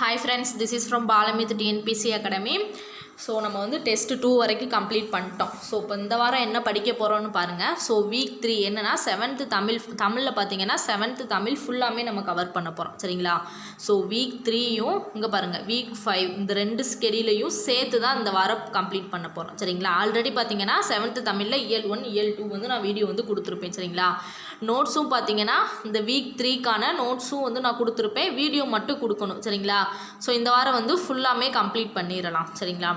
Hi friends, this is from Balamith TNPC Academy. So நம்ம வந்து test 2 வரைக்கும் complete பண்ணிட்டோம். ஸோ இப்போ இந்த வாரம் என்ன படிக்க போகிறோன்னு பாருங்கள். ஸோ வீக் 3 என்னென்னா 7th தமிழில் பார்த்தீங்கன்னா 7th தமிழ் ஃபுல்லாமே நம்ம கவர் பண்ண போகிறோம். சரிங்களா? ஸோ வீக் 3யும் இங்கே பாருங்கள் வீக் 5 இந்த 2 ஸ்கெடியூலையும் சேர்த்து தான் இந்த வாரம் கம்ப்ளீட் பண்ண போகிறோம். சரிங்களா? ஆல்ரெடி பார்த்தீங்கன்னா 7th தமிழில் இயல் 1 இயல் 2 வந்து நான் வீடியோ வந்து கொடுத்துருப்பேன். சரிங்களா? நோட்ஸும் பார்த்தீங்கன்னா இந்த வீக் 3க்கான நோட்ஸும் வந்து நான் கொடுத்துருப்பேன். வீடியோ மட்டும் கொடுக்கணும். சரிங்களா? ஸோ இந்த வாரம் வந்து ஃபுல்லாமே கம்ப்ளீட் பண்ணிடலாம். சரிங்களா?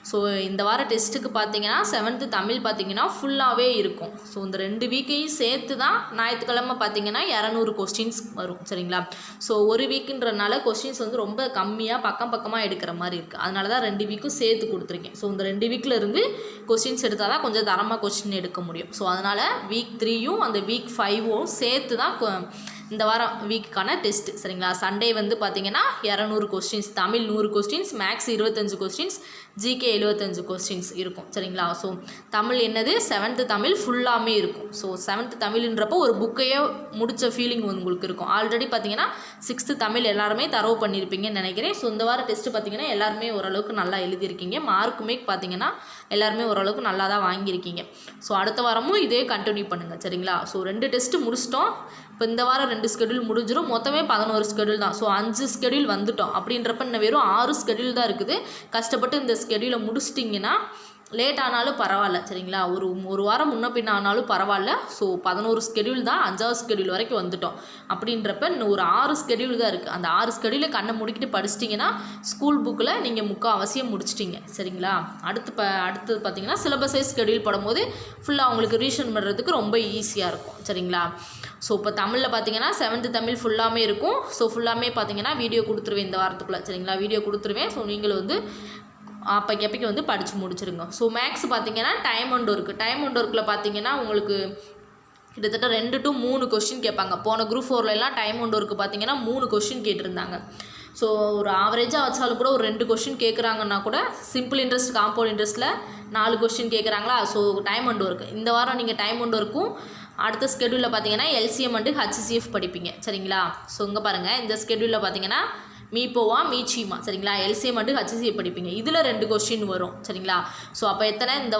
ஸோ இந்த வார டெஸ்ட்டுக்கு பார்த்தீங்கன்னா 7th தமிழ் பார்த்தீங்கன்னா ஃபுல்லாகவே இருக்கும். ஸோ இந்த 2 வீக்கையும் சேர்த்து தான் ஞாயிற்றுக்கிழமை பார்த்தீங்கன்னா 200 கொஸ்டின்ஸ் வரும். சரிங்களா? ஸோ ஒரு வீக்குன்றனால கொஸ்டின்ஸ் வந்து ரொம்ப கம்மியாக பக்கமாக எடுக்கிற மாதிரி இருக்குது. அதனால தான் 2 வீக்கும் சேர்த்து கொடுத்துருக்கேன். ஸோ இந்த 2 வீக்கில் இருந்து கொஸ்டின்ஸ் எடுத்தால் தான் கொஞ்சம் தரமாக கொஸ்டின் எடுக்க முடியும். ஸோ அதனால் வீக் 3யும் அந்த வீக் 5ம் சேர்த்து தான் இந்த வாரம் வீக்குக்கான டெஸ்ட்டு. சரிங்களா? சண்டே வந்து பார்த்தீங்கன்னா 200 questions, Tamil 100 questions, maths 25 questions, GK 75 questions இருக்கும். சரிங்களா? ஸோ தமிழ் என்னது 7th தமிழ் ஃபுல்லாமே இருக்கும். ஸோ 7th தமிழ்ன்றப்போ ஒரு புக்கையே முடித்த ஃபீலிங் உங்களுக்கு இருக்கும். ஆல்ரெடி பார்த்தீங்கன்னா 6th தமிழ் எல்லாருமே தரவு பண்ணியிருப்பீங்கன்னு நினைக்கிறேன். ஸோ இந்த வாரம் டெஸ்ட்டு பார்த்தீங்கன்னா எல்லாருமே ஓரளவுக்கு நல்லா எழுதியிருக்கீங்க. மார்க்குமே பார்த்தீங்கன்னா எல்லாருமே ஓரளவுக்கு நல்லா தான் வாங்கியிருக்கீங்க. ஸோ அடுத்த வாரமும் இதே கண்டினியூ பண்ணுங்கள். சரிங்களா? ஸோ 2 டெஸ்ட்டு முடிச்சிட்டோம். இப்போ இந்த வாரம் 2 ஸ்கெடியூல் முடிஞ்சிடும். மொத்தமே 11 ஸ்கெடியூல் தான். ஸோ 5 ஸ்கெடியூல் வந்துட்டோம். அப்படின்றப்ப இன்னும் வெறும் 6 ஸ்கெடியூல் தான் இருக்குது. கஷ்டப்பட்டு இந்த ஸ்கெடியூலை முடிச்சிட்டிங்கன்னா லேட் ஆனாலும் பரவாயில்ல. சரிங்களா? ஒரு வாரம் முன்ன பின்ன ஆனாலும் பரவாயில்ல. ஸோ 11 ஸ்கெடியூல் தான், 5வது ஸ்கெடியூல் வரைக்கும் வந்துட்டோம். அப்படின்றப்ப இன்னும் ஒரு 6 ஸ்கெடியூல் தான் இருக்குது. அந்த 6 ஸ்கெடியூலை கண்ணை முடிக்கிட்டு படிச்சிட்டிங்கன்னா ஸ்கூல் புக்கில் நீங்கள் முக்கால்வாசியம் முடிச்சிட்டிங்க. சரிங்களா? அடுத்தது பார்த்தீங்கன்னா சிலபஸ் வைஸ் ஸ்கெடியூல் போடும்போது ஃபுல்லாக உங்களுக்கு ரீஷன் பண்ணுறதுக்கு ரொம்ப ஈஸியாக இருக்கும். சரிங்களா? ஸோ இப்போ தமிழில் பார்த்தீங்கன்னா 7th தமிழ் ஃபுல்லாமே இருக்கும். ஸோ ஃபுல்லாமே பார்த்தீங்கன்னா வீடியோ கொடுத்துருவேன் இந்த வாரத்துக்குள்ளே. சரிங்களா? வீடியோ கொடுத்துருவேன். ஸோ நீங்களும் வந்து அப்போக்கு வந்து படித்து முடிச்சிருங்க. ஸோ மேக்ஸ் பார்த்தீங்கன்னா டைம் அண்ட் ஒர்க்கில் பார்த்தீங்கன்னா உங்களுக்கு கிட்டத்தட்ட 2 to 3 கொஸ்டின் கேட்பாங்க. போன குரூப் 4லலாம் டைம் அண்ட் ஒர்க்கு பார்த்தீங்கன்னா 3 கொஸ்டின் கேட்டிருந்தாங்க. ஸோ ஒரு ஆவரேஜாக வச்சாலும் கூட ஒரு 2 கொஸ்டின் கேட்குறாங்கன்னா கூட சிம்பிள் இன்ட்ரெஸ்ட் காம்பவுண்ட் இன்ட்ரெஸ்ட்டில் 4 கொஸ்டின் கேட்குறாங்களா? ஸோ டைம் அண்ட் ஒர்க்கு இந்த வாரம் நீங்கள் டைம் அண்ட் ஒர்க்கும் அடுத்த ஸ்கெடியூலில் பார்த்தீங்கன்னா எல்சிஎம் அண்டு ஹச்சிசிஎஃப் படிப்பீங்க. சரிங்களா? ஸோ இங்கே பாருங்கள் இந்த ஸ்கெடியூலில் பார்த்தீங்கன்னா மீப்போவா மீச்சிமா. சரிங்களா? எல்சிஎம் அண்டு ஹச்சிசிஎஃப் படிப்பீங்க. இதில் 2 கொஸ்டின் வரும். சரிங்களா? ஸோ அப்போ எத்தனை இந்த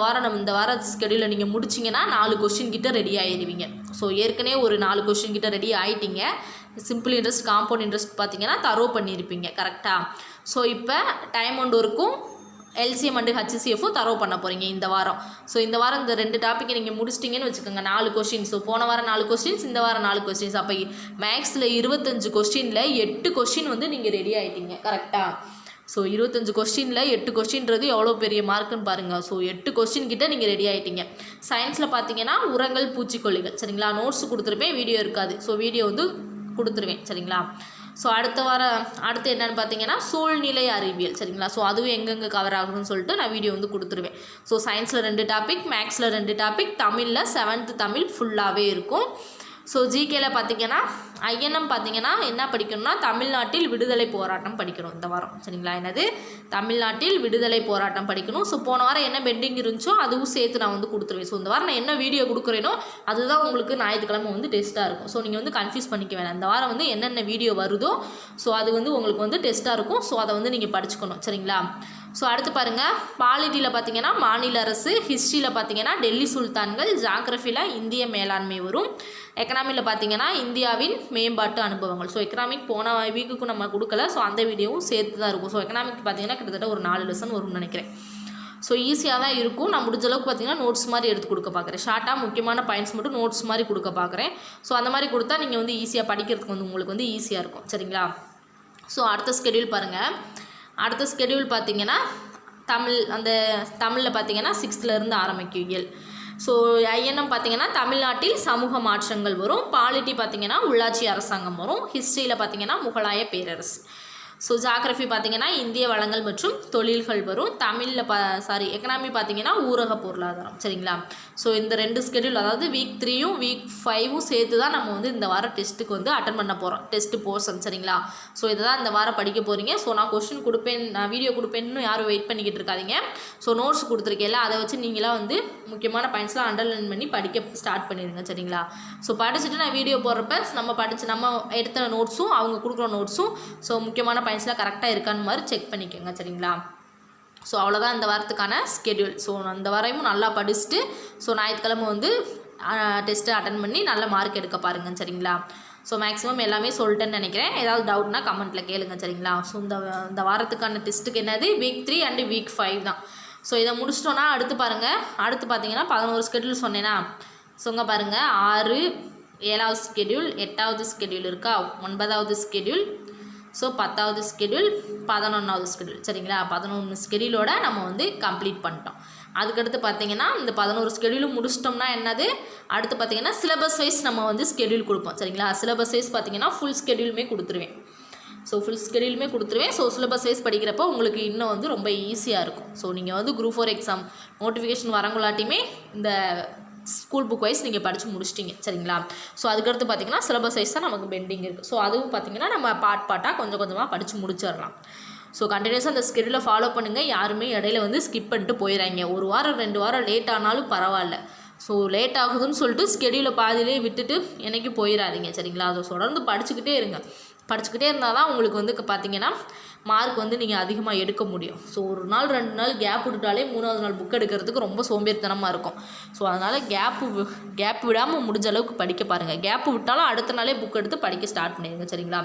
வார ஸ்கெடியூலில் நீங்கள் முடிச்சிங்கன்னா 4 கொஸ்டின் கிட்ட ரெடி ஆகிடுவீங்க. ஸோ ஏற்கனவே ஒரு 4 கொஸ்டின் கிட்ட ரெடி ஆகிட்டீங்க. சிம்பிள் இன்ட்ரெஸ்ட் காம்பவுண்ட் இன்ட்ரெஸ்ட் பார்த்தீங்கன்னா தரவு பண்ணியிருப்பீங்க. கரெக்டாக? ஸோ இப்போ டைம் அண்ட் ஒர்க்கும் எல்சிஎம் அண்டு ஹச்சிசிஎஃப்பும் தரவு பண்ண போகிறீங்க இந்த வாரம். ஸோ இந்த வாரம் இந்த 2 டாப்பிக்கை நீங்கள் முடிச்சிட்டிங்கன்னு வச்சுக்கோங்க. 4 கொஸ்டின்ஸ். ஸோ போன வாரம் 4 கொஸ்டின்ஸ், இந்த வாரம் 4 கொஸ்டின்ஸ். அப்போ மேக்ஸில் 25 கொஸ்டினில் 8 கொஸ்டின் வந்து நீங்கள் ரெடி ஆகிட்டீங்க. கரெக்டாக? ஸோ 25 கொஸ்டினில் 8 கொஸ்டின்றது எவ்வளோ பெரிய மார்க்குன்னு பாருங்கள். ஸோ 8 கொஸ்டின் கிட்ட நீங்கள் ரெடி ஆகிட்டீங்க. சயின்ஸில் பார்த்தீங்கன்னா உரங்கள் பூச்சிக்கொல்லிகள். சரிங்களா? நோட்ஸ் கொடுத்துருப்பேன், வீடியோ இருக்காது. ஸோ வீடியோ வந்து கொடுத்துருவேன். சரிங்களா? ஸோ அடுத்து என்னென்னு பார்த்தீங்கன்னா சூழ்நிலை அறிவியல். சரிங்களா? ஸோ அதுவும் எங்கெங்கே கவர் ஆகணும்னு சொல்லிட்டு நான் வீடியோ வந்து கொடுத்துருவேன். ஸோ சயின்ஸில் 2 டாபிக், மேக்ஸில் 2 டாபிக், தமிழில் 7th தமிழ் ஃபுல்லாகவே இருக்கும். ஸோ ஜிகேல பார்த்தீங்கன்னா ஐஎன்எம் பார்த்தீங்கன்னா என்ன படிக்கணும்னா தமிழ்நாட்டில் விடுதலை போராட்டம் படிக்கணும் இந்த வாரம். சரிங்களா? என்னது தமிழ்நாட்டில் விடுதலை போராட்டம் படிக்கணும். ஸோ போன வாரம் என்ன பெண்டிங் இருந்துச்சோ அதுவும் சேர்த்து நான் வந்து கொடுத்துருவேன். ஸோ இந்த வாரம் நான் என்ன வீடியோ கொடுக்குறேனோ அதுதான் உங்களுக்கு ஞாயிற்றுக்கிழமை வந்து டெஸ்ட்டாக இருக்கும். ஸோ நீங்கள் வந்து கன்ஃபியூஸ் பண்ணிக்க வேணாம். இந்த வாரம் வந்து என்னென்ன வீடியோ வருதோ ஸோ அது வந்து உங்களுக்கு வந்து டெஸ்ட்டாக இருக்கும். ஸோ அதை வந்து நீங்கள் படிச்சுக்கணும். சரிங்களா? ஸோ அடுத்து பாருங்கள் பாலிட்டியில் பார்த்தீங்கன்னா மாநில அரசு, ஹிஸ்ட்ரியில் பார்த்தீங்கன்னா டெல்லி சுல்தான்கள், ஜாகிரஃபியில் இந்திய மேலாண்மை வரும், எக்கனாமியில் பார்த்தீங்கன்னா இந்தியாவின் மேம்பாட்டு அனுபவங்கள். ஸோ எக்கனாமிக் போன வீக்குக்கும் நம்ம கொடுக்கல. ஸோ அந்த வீடியோவும் சேர்த்து தான் இருக்கும். ஸோ எக்கனாமிக் பார்த்தீங்கன்னா கிட்டத்தட்ட ஒரு 4 லெசன் வரும்னு நினைக்கிறேன். ஸோ ஈஸியாக தான் இருக்கும். நான் முடிஞ்ச அளவுக்கு பார்த்தீங்கன்னா நோட்ஸ் மாதிரி எடுத்து கொடுக்க பார்க்குறேன். ஷார்ட்டாக முக்கியமான பாயிண்ட்ஸ் மட்டும் நோட்ஸ் மாதிரி கொடுக்க பார்க்குறேன். ஸோ அந்த மாதிரி கொடுத்தா நீங்கள் வந்து ஈஸியாக படிக்கிறதுக்கு வந்து உங்களுக்கு வந்து ஈஸியாக இருக்கும். சரிங்களா? ஸோ அடுத்த ஸ்கெடியூல் பாருங்கள். அடுத்த ஸ்கெடியூல் பார்த்தீங்கன்னா தமிழில் பார்த்தீங்கன்னா 6th ஆரம்பிக்கும் இயல். ஸோ ஐஎன்எம் பார்த்தீங்கன்னா தமிழ்நாட்டில் சமூக மாற்றங்கள் வரும், பாலிட்டி பார்த்தீங்கன்னா உள்ளாட்சி அரசாங்கம் வரும், ஹிஸ்ட்ரியில் பார்த்தீங்கன்னா முகலாய பேரரசு. ஸோ ஜாகிரஃபி பார்த்தீங்கன்னா இந்திய வளங்கள் மற்றும் தொழில்கள் வரும், தமிழில் எக்கனாமி பார்த்தீங்கன்னா ஊரக பொருளாதாரம். சரிங்களா? ஸோ இந்த 2 ஸ்கெடியூல் அதாவது வீக் 3யும் வீக் 5ம் சேர்த்து தான் நம்ம வந்து இந்த வாரம் டெஸ்ட்டுக்கு வந்து அட்டன் பண்ண போகிறோம். Test portion. சரிங்களா? ஸோ இதை தான் இந்த வாரம் படிக்க போகிறீங்க. ஸோ நான் கொஸ்டின் கொடுப்பேன், நான் வீடியோ கொடுப்பேன்னு யாரும் வெயிட் பண்ணிக்கிட்டு இருக்காதீங்க. ஸோ நோட்ஸ் கொடுத்துருக்கேன்ல அதை வச்சு நீங்களாம் வந்து முக்கியமான பாயிண்ட்ஸ்லாம் அண்டர்லைன் பண்ணி படிக்க ஸ்டார்ட் பண்ணிடுங்க. சரிங்களா? ஸோ படிச்சுட்டு நான் வீடியோ போடுறப்ப நம்ம எடுத்த நோட்ஸும் அவங்க கொடுக்குற நோட்ஸும் ஸோ முக்கியமான பாயிண்ட்ஸ்லாம் கரெக்டாக இருக்கான்னு மாதிரி செக் பண்ணிக்கோங்க சரிங்களா. ஸோ அவ்வளோதான் இந்த வாரத்துக்கான ஸ்கெடியூல். ஸோ அந்த வாரமும் நல்லா படிச்சுட்டு ஸோ ஞாயிற்றுக்கிழமை வந்து டெஸ்ட்டு அட்டன் பண்ணி நல்ல மார்க் எடுக்க பாருங்கள் சரிங்களா. ஸோ மேக்ஸிமம் எல்லாமே சொல்லிட்டேன்னு நினைக்கிறேன். ஏதாவது டவுட்னா கமெண்ட்டில் கேளுங்க சரிங்களா. ஸோ இந்த வாரத்துக்கான டெஸ்ட்டுக்கு என்னது வீக் 3 அண்டு வீக் 5 தான். ஸோ இதை முடிச்சிட்டோன்னா அடுத்து பாருங்கள், அடுத்து பார்த்தீங்கன்னா 11 ஸ்கெடியூல் சொன்னேன்னா. ஸோ இங்கே பாருங்கள் 6, 7வது ஸ்கெடியூல், 8வது ஸ்கெடியூல் இருக்கா, 9வது ஸ்கெடியூல், ஸோ 10வது ஸ்கெடியூல், 11வது ஸ்கெடியூல் சரிங்களா. 11 ஸ்கெடியூலோட நம்ம வந்து கம்ப்ளீட் பண்ணிட்டோம். அதுக்கடுத்து பார்த்திங்கன்னா இந்த 11 ஸ்கெடியூலும் முடிச்சிட்டோம்னா என்னது, அடுத்து பார்த்திங்கன்னா சிலபஸ் வைஸ் நம்ம வந்து ஸ்கெடியூல் கொடுப்போம் சரிங்களா. சிலபஸ் வைஸ் பார்த்திங்கன்னா ஃபுல் ஸ்கெடியூலுமே கொடுத்துருவேன். ஸோ ஃபுல் ஸ்கெடியூலுமே கொடுத்துருவேன். ஸோ சிலபஸ் வைஸ் படிக்கிறப்போ உங்களுக்கு இன்னும் வந்து ரொம்ப ஈஸியாக இருக்கும். ஸோ நீங்கள் வந்து குரூப் 4 எக்ஸாம் நோட்டிஃபிகேஷன் வரங்களாட்டியுமே இந்த ஸ்கூல் புக் வைஸ் நீங்கள் படித்து முடிச்சிட்டிங்க சரிங்களா. ஸோ அதுக்கடுத்து பார்த்திங்கன்னா சிலபஸ் வைஸ் தான் நமக்கு பெண்டிங் இருக்குது. ஸோ அதுவும் பார்த்திங்கன்னா நம்ம பார்ட்டாக கொஞ்சம் கொஞ்சமாக படித்து முடிச்சிடலாம். ஸோ கண்டினியூஸாக அந்த ஸ்கெடியூலை ஃபாலோ பண்ணுங்கள். யாருமே இடையில வந்து ஸ்கிப் பண்ணிட்டு போயிடறாங்க. 1 வாரம் 2 வாரம் லேட் ஆனாலும் பரவாயில்ல. ஸோ லேட் ஆகுதுன்னு சொல்லிட்டு ஸ்கெடியூலை பாதியிலே விட்டுட்டு என்னைக்கு போயிடாதீங்க சரிங்களா. அதை தொடர்ந்து படிச்சுக்கிட்டே இருங்க. படிச்சுக்கிட்டே இருந்தால் தான் உங்களுக்கு வந்து பார்த்திங்கன்னா மார்க் வந்து நீங்கள் அதிகமாக எடுக்க முடியும். ஸோ 1 நாள் 2 நாள் கேப் விட்டுட்டாலே 3வது நாள் புக் எடுக்கிறதுக்கு ரொம்ப சோம்பேறித்தனமாக இருக்கும். ஸோ அதனால் கேப் விடாமல் முடிஞ்ச அளவுக்கு படிக்க பாருங்கள். கேப் விட்டாலும் அடுத்த நாளே புக் எடுத்து படிக்க ஸ்டார்ட் பண்ணிடுங்க சரிங்களா.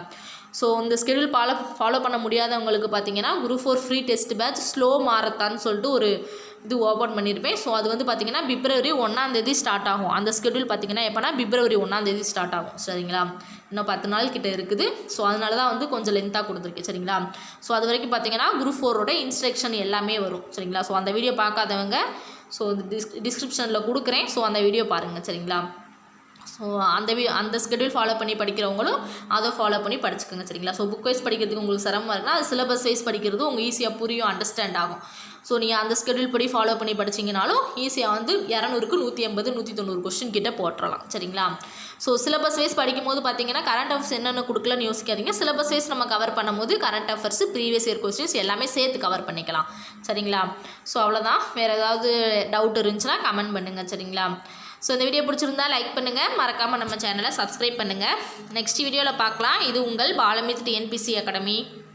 ஸோ இந்த ஸ்கெடியூல் ஃபாலோ பண்ண முடியாதவங்களுக்கு பார்த்தீங்கன்னா group 4 free test batch slow marathon சொல்லிட்டு ஒரு இது ஓப்பன் பண்ணியிருப்பேன். ஸோ அது வந்து பார்த்திங்கன்னா பிப்ரவரி 1ஆம் தேதி ஸ்டார்ட் ஆகும். அந்த ஸ்கெடியூல் பார்த்திங்கன்னா எப்போனா பிப்ரவரி 1ஆம் தேதி ஸ்டார்ட் ஆகும் சரிங்களா. இன்னும் 10 நாள் கிட்ட இருக்குது. ஸோ அதனால தான் வந்து கொஞ்சம் லென்த்தாக கொடுத்துருக்கேன் சரிங்களா. ஸோ அது வரைக்கும் பார்த்திங்கன்னா குரூப் 4ஓட இன்ஸ்ட்ரக்ஷன் எல்லாமே வரும் சரிங்களா. ஸோ அந்த வீடியோ பார்க்காதவங்க ஸோ டிஸ்கிரிப்ஷனில் கொடுக்குறேன். ஸோ அந்த வீடியோ பாருங்கள் சரிங்களா. ஸோ அந்த ஸ்கெடியூல் ஃபாலோ பண்ணி படிக்கிறவங்களும் அதை ஃபாலோ பண்ணி படிச்சுக்கோங்க சரிங்களா. ஸோ புக் வைஸ் படிக்கிறதுக்கு உங்களுக்கு சிரமமாக இருக்குன்னா அது சிலபஸ் வைஸ் படிக்கிறது உங்களுக்கு ஈஸியாக புரியும், அண்டர்ஸ்டாண்ட் ஆகும். ஸோ நீங்கள் அந்த ஸ்கெடியூல் படி ஃபாலோ பண்ணி படிச்சிங்கனாலும் ஈஸியாக வந்து 200க்கு 180 190 கொஸ்டின் கிட்ட போட்டுடலாம் சரிங்களா. ஸோ சிலபஸ் வைஸ் படிக்கும்போது பார்த்தீங்கன்னா கரண்ட் அஃபேர்ஸ் என்னென்ன கொடுக்கலன்னு யோசிக்காதீங்க. சிலபஸ் வைஸ் நம்ம கவர் பண்ணும்போது current affairs, previous year questions எல்லாமே சேர்த்து கவர் பண்ணிக்கலாம் சரிங்களா. ஸோ அவ்வளோதான். வேறு ஏதாவது டவுட் இருந்துச்சுன்னா கமெண்ட் பண்ணுங்கள் சரிங்களா. ஸோ இந்த வீடியோ பிடிச்சிருந்தா லைக் பண்ணுங்கள், மறக்காமல் நம்ம சேனலை சப்ஸ்கிரைப் பண்ணுங்கள். நெக்ஸ்ட் வீடியோவில் பார்க்கலாம். இது உங்கள் பாலமித் டிஎன்பிசி அகாடமி.